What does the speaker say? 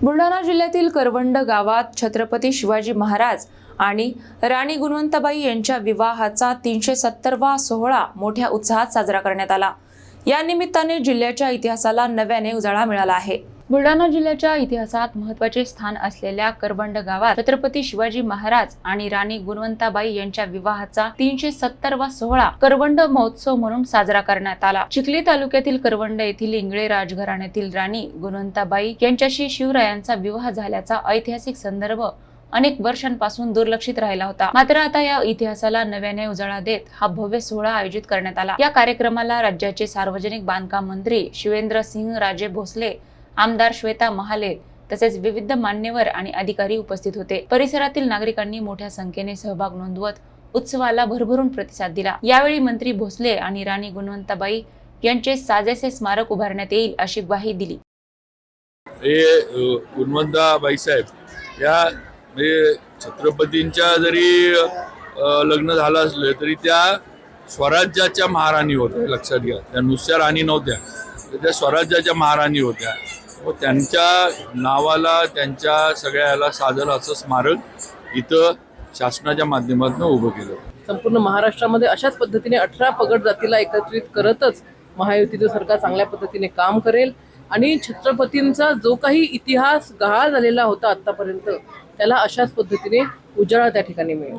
बुलढाणा जिल्ह्यातील करवंड गावात छत्रपती शिवाजी महाराज आणि राणी गुणवंताबाई यांच्या विवाहाचा 370वा सोहळा मोठ्या उत्साहात साजरा करण्यात आला। या निमित्ताने जिल्ह्याच्या इतिहासाला नव्याने उजाळा मिळाला आहे। बुलढाणा जिल्ह्याच्या इतिहासात महत्त्वाचे स्थान असलेल्या करवंड गावात छत्रपती शिवाजी महाराज आणि राणी गुणवंताबाई यांच्या विवाहाचा 370वा सोहळा करवंड महोत्सव म्हणून साजरा करण्यात आला। चिखली तालुक्यातील करवंड येथील इंगळे राजघराण्यातील राणी गुणवंताबाई यांच्याशी शिवरायांचा विवाह झाल्याचा ऐतिहासिक संदर्भ अनेक वर्षांपासून दुर्लक्षित राहिला होता। मात्र आता या इतिहासाला नव्याने उजाळा देत हा भव्य सोहळा आयोजित करण्यात आला। या कार्यक्रमाला राज्याचे सार्वजनिक बांधकाम मंत्री शिवेंद्रसिंह राजे भोसले, आमदार श्वेता महाले तसेच विविध मान्यवर आणि अधिकारी उपस्थित होते। परिसरातील नागरिकांनी मोठ्या संख्येने सहभाग नोंदवत उत्सवाला भरभरून प्रतिसाद दिला। यावेळी मंत्री भोसले आणि राणी गुणवंताबाई यांचे साजेसे स्मारक उभारण्यात येईल अशी ग्वाही दिली। गुणवंताबाई साहेब या छत्रपतींच्या जरी लग्न झालं असलं तरी त्या स्वराज्याच्या महाराणी होत्या। लक्षात घ्या, त्या नुसत्या राणी नव्हत्या, त्या स्वराज्याच्या महाराणी होत्या व त्यांच्या नावाला त्यांच्या सगळ्याला साजर असं स्मारक इथं शासनाच्या माध्यमातून उभं केलं। संपूर्ण महाराष्ट्रामध्ये अशाच पद्धतीने 18 पगड जातीला एकत्रित करतच महायुतीचं सरकार चांगल्या पद्धतीने काम करेल आणि छत्रपतींचा जो काही इतिहास गहाळ झालेला होता आतापर्यंत त्याला अशाच पद्धतीने उजाळा त्या ठिकाणी मिळेल।